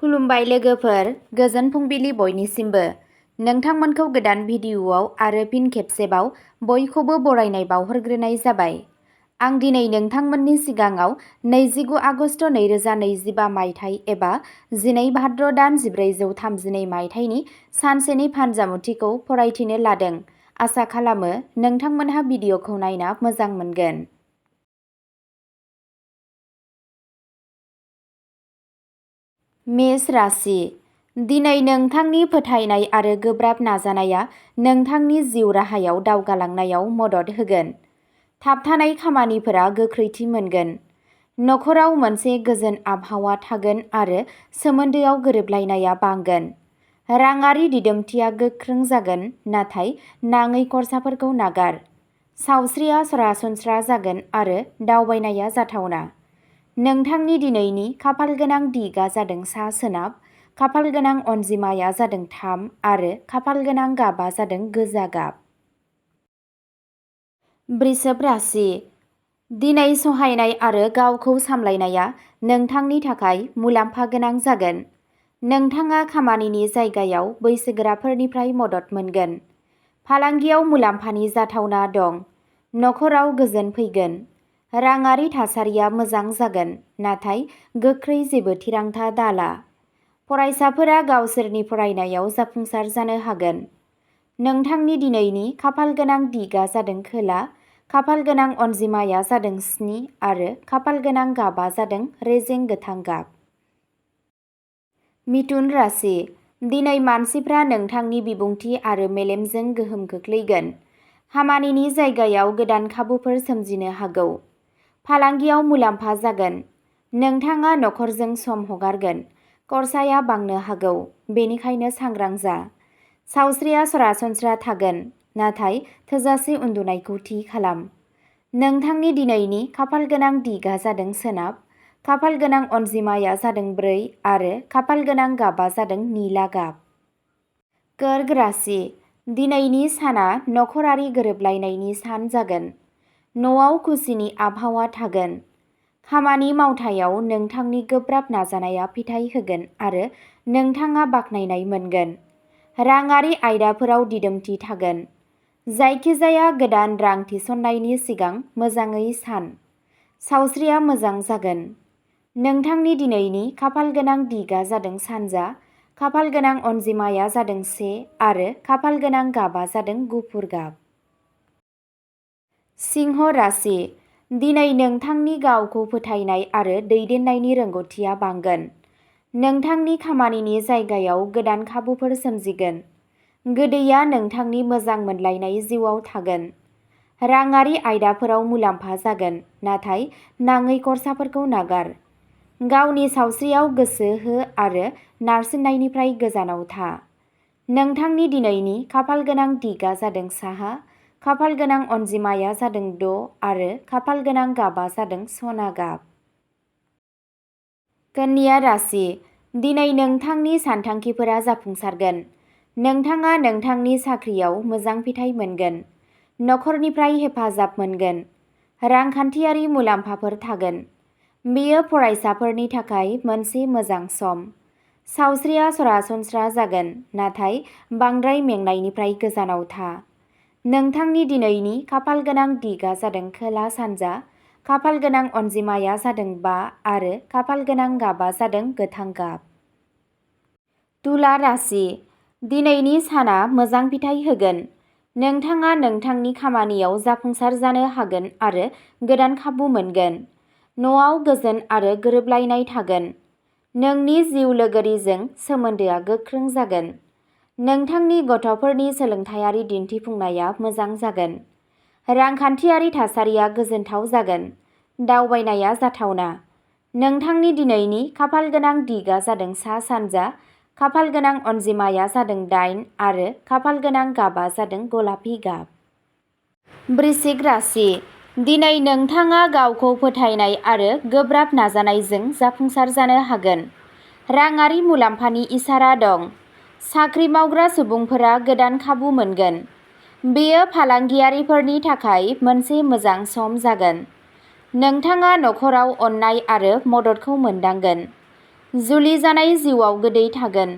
खुलुमबाय लोगोफोर, गोजोन फुंबिलि बयनिसिमबो। नोंथांमोनखौ गोदान भिडिअ'आव आरो फिन खेबसेबाव बयखौबो बरायनाय बावहरग्रोनाय जाबाय। आं दिनै नोंथांमोननि सिगाङाव 29 आगस्ट 2025 मायथाइ एबा 12 भाद्र दान 1432 मायथाइनि सानसेनि फानजामुथिखौ फरायथिनो लादों। आसा खालामो नोंथांमोनहा भिडिअ'खौ नायना मोजां मोनगोन। मेष राशि। दिनै नोंथांनि फोथायनाय आरो गोब्राब नाजानाया नोंथांनि जिउ राहायाव दावगालांनायाव मदद होगोन। थाबथानाय खामानिफोरा गोख्रैथि मोनगोन। नखराव मोनसे गोजोन आबहावा थागोन आरो सोमोन्दोआव गोरोबलायनाया बांगोन। राङारि दिदोमथिया गोख्रों जागोन, नाथाय नाङै खरसाफोरखौ नागार। सावस्रिया सरासनस्रा जागोन आरो दावबायनाया जाथावना। नोंथांनि दिनैनि खाफालगोनां दिगआ जादों सा-सोनाब, खाफालगोनां अनजिमाया जादों 3 आरो खाफालगोनां गाबआ जादों गोजा गाब। वृषभ राशि। दिनै सहायनाय आरो गावखौ सामलायनाया नोंथांनि थाखाय मुलाम्फा गोनां जागोन। नोंथाङा खामानिनि जायगायाव बैसोगोराफोरनिफ्राय मदद मोनगोन। फालांगियाव मुलाम्फानि जाथावना दं। नखराव गोजोन फैगोन। राङारि थासारिया मोजां जागोन, नाथाय गोख्रै जेबो थिरांथा दाला। फरायसाफोरा गावसोरनि फरायनायाव जाफुंसार जानो हागोन। नोंथांनि दिनैनि खाफालगोनां दिगआ जादों खोला, खाफालगोनां अनजिमाया जादों 7 आरो खाफालगोनां गाबआ जादों रेजें गोथां गाब। मिथुन राशि। दिनै मानसिफ्रा नोंथांनि बिबुंथि आरो मेलेमजों गोहोम खोख्लैगोन। खामानिनि जायगायाव गोदान खाबुफोर सोमजिनो हागौ। फालांगियाव मुलाम्फा जागोन। नोंथाङा नखरजों सम हगारगोन। खरसाया बांनो हागौ, बेनिखायनो सांग्रां जा। सावस्रिया सरासनस्रा थागोन, नाथाय थोजासे उन्दुनायखौ थि खालाम। नोंथांनि दिनैनि खाफालगोनां दिगआ जादों सोनाब, खाफालगोनां अनजिमाया जादों 4 आरो खाफालगोनां गाबआ जादों निला गाब। कर्क राशि। दिनैनि साना नखरारि गोरोबलायनायनि सान जागोन। न'आव खुसिनि आबहावा थागोन। खामानि मावथायाव नोंथांनि गोब्राब नाजानाया फिथाय होगोन आरो नोंथाङा बाख्नायनाय मोनगोन। राङारि आयदाफोराव दिदोमथि थागोन। जायखिजाया गोदान रां थिसननायनि सिगां मोजाङै सान। सावस्रिया मोजां जागोन। नोंथांनि दिनैनि खाफालगोनां दिगआ जादों सानजा, खाफालगोनां अनजिमाया जादों 1 आरो खाफालगोनां गाबआ जादों गुफुर गाब। सिंह राशि। दिनै नोंथांनि गावखौ फोथायनाय आरो दैदेननायनि रोंग'थिया बांगोन। नोंथांनि खामानिनि जायगायाव गोदान खाबुफोर सोमजिगोन। गोदैया नोंथांनि मोजां मोनलायनाय जिउआव थागोन। राङारि आयदाफोराव मुलाम्फा जागोन, नाथाय नाङै खरसाफोरखौ नागार। गावनि सावस्रियाव गोसो हो आरो नारसिननायनिफ्राय गोजानाव था। नोंथांनि दिनैनि खाफालगोनां दिगआ जादों साहा, खाफालगोनां अनजिमाया जादों 6 आरो खाफालगोनां गाबआ जादों सना गाब। कन्या राशि। दिनै नोंथांनि सानथांखिफोरा जाफुंसारगोन। नोंथाङा नोंथांनि साख्रियाव मोजां फिथाय मोनगोन। नखरनिफ्राय हेफाजाब मोनगोन। रांखान्थियारि मुलाम्फाफोर थागोन। बेयो फरायसाफोरनि थाखाय मोनसे मोजां सम। सावस्रिया सरासनस्रा जागोन, नाथाय बांद्राय मेंनायनिफ्राय गोजानाव था। नोंथांनि दिनैनि खाफालगोनां दिगआ जादों खोला-सानजा, खाफालगोनां अनजिमाया जादों 5 आरो खाफालगोनां गाबआ जादों गोथां गाब। तुला राशि। दिनैनि साना मोजां फिथाय होगोन। नोंथाङा नोंथांनि खामानियाव जाफुंसार जानो हागोन आरो गोदान खाबु मोनगोन। न'आव गोजोन आरो गोरोबलायनाय थागोन। नोंनि जिउ लोगोरिजों सोमोन्दोआ गोख्रों जागोन। नोंथांनि गथ'फोरनि सोलोंथायारि दिन्थिफुंनाया मोजां जागोन। रांखान्थियारि थासारिया गोजोनथाव जागोन। दावबायनाया जाथावना। नोंथांनि दिनैनि खाफालगोनां दिगआ जादों सा-सानजा, खाफालगोनां अनजिमाया जादों 8 आरो खाफालगोनां गाबआ जादों गलापि गाब। वृश्चिक राशि। दिनै नोंथाङा गावखौ फोथायनाय आरो गोब्राब नाजानायजों जाफुंसार जानो हागोन। राङारि मुलाम्फानि इसारा दं। साख्रि मावग्रा सुबुंफोरा गोदान खाबु मोनगोन। बेयो फालांगियारिफोरनि थाखाय मोनसे मोजां सम जागोन। नोंथाङा नखराव अननाय आरो मददखौ मोनदांगोन। जुलि जानाय जिउआव गोदै थागोन।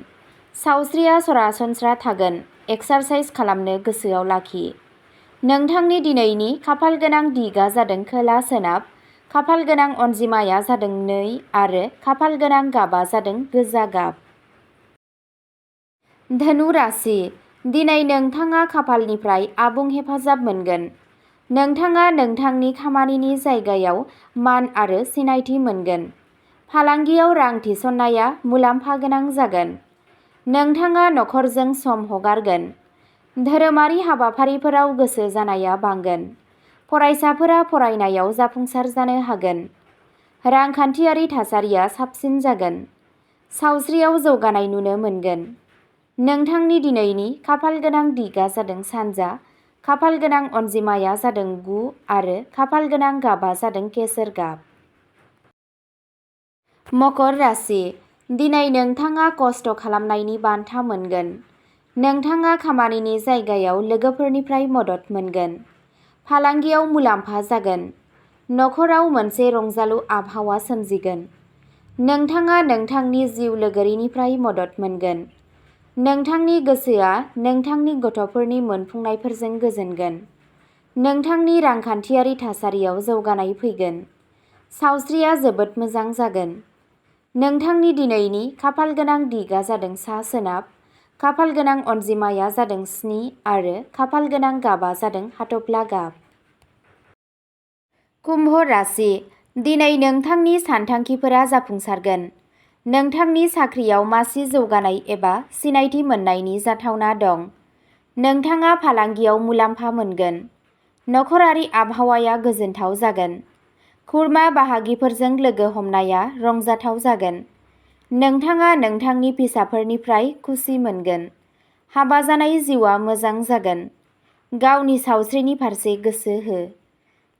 सावस्रिया सरासनस्रा थागोन। एक्सारसाइज खालामनो गोसोआव लाखि। नोंथांनि दिनैनि खाफाल गोनां दिगा जादों खोला सोनाब। खाफाल गोनां अनजिमाया जादों 2 आरो खाफाल गोनां गाबा जादों गोजा गाब। धनु राशि। दिनै नोंथाङा खाफालनिफ्राय आबुं हेफाजाब मोनगोन। नोंथाङा नोंथांनि खामानिनि जायगायाव मान आरो सिनायथि मोनगोन। फालांगियाव रां थिसननाया मुलाम्फा गोनां जागोन। नोंथाङा नखरजों सम हगारगोन। धोरोमारि हाबाफारिफोराव गोसो जानाया बांगोन। फरायसाफोरा फरायनायाव जाफुंसार जानो हागोन। रांखान्थियारि थासारिया साबसिन जागोन। सावस्रियाव जौगानाय नुनो मोनगोन। नोंथांनि दिनैनि खाफाल गोनां दिगा जादों सानजा। खाफाल गोनां अनजिमाया जादों 9 आरो खाफाल गोनां गाबा जादों केसर गाब। मकर राशि। दिनै नोंथाङा खस्थ' खालामनायनि बान्था मोनगोन। नोंथाङा खामानिनि जायगायाव लोगोफोरनिफ्राय मदद मोनगोन। फालांगियाव मुलाम्फा जागोन। नखराव मोनसे रंजालु आबहावा सोमजिगोन। नोंथाङा नोंथांनि जिउ लोगोरिनिफ्राय मदद मोनगोन। नोंथांनि गोसोआ नोंथांनि गथ'फोरनि मोनफुंनायफोरजों गोजोनगोन। नोंथांनि रांखान्थियारि थासारियाव जौगानाय फैगोन। सावस्रिया जोबोद मोजां जागोन। नोंथांनि दिनैनि खाफाल गोनां दिगा जादों सा सोनाब। खाफाल गोनां अनजिमाया जादों 7 आरो खाफाल गोनां गाबा जादों हाथफ्ला गाब। कुम्भ राशि। दिनै नोंथांनि सानथांखिफोरा जाफुंसारगोन। नोंथांनि साख्रियाव मासि जौगानाय एबा सिनायथि मोननायनि जाथावना दं। नोंथाङा फालांगियाव मुलाम्फा मोनगोन। नखरारि आबहावाया गोजोनथाव जागोन। खुरमा बाहागिफोरजों लोगो हमनाया रंजाथाव जागोन। नोंथाङा नोंथांनि फिसाफोरनिफ्राय खुसि मोनगोन। हाबा जानाय जिउआ मोजां जागोन। गावनि सावस्रिनि फारसे गोसो हो।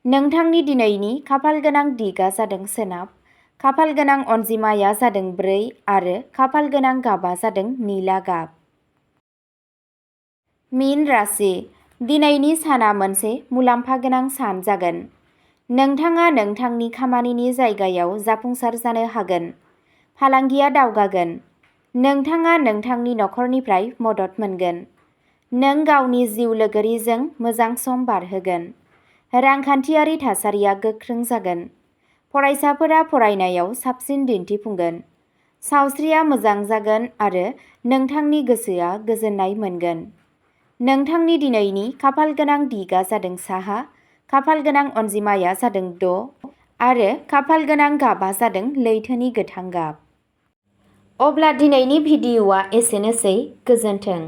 नोंथांनि दिनैनि खाफाल गोनां दिगा जादों सोनाब। खाफाल गोनां अनजिमाया जादों 4 आरो खाफाल गोनां गाबा जादों निला गाब। मीन राशि। दिनैनि साना मोनसे मुलाम्फा गोनां सान जागोन। नोंथाङा नोंथांनि खामानिनि जायगायाव जाफुंसार जानो हागोन। फालांगिया दावगागोन। नोंथाङा नोंथांनि नखरनिफ्राय मदद मोनगोन। नों गावनि जिउ लोगोरिजों मोजां सम बारहोगोन। रांखान्थियारि थासारिया गोख्रों जागोन। फरायसाफोरा फरायनायाव साबसिन दिन्थिफुंगोन। सावस्रिया मोजां जागोन आरो नोंथांनि गोसोआ गोजोननाय मोनगोन। नोंथांनि दिनैनि खाफाल गोनां दिगा जादों साहा। खाफाल गोनां अनजिमाया जादों 6 आरो खाफाल गोनां गाबा जादों लैथोनि गोथां गाब। अब्ला दिनैनि भिडिअ'आ एसेनोसै। गोजोन्थों।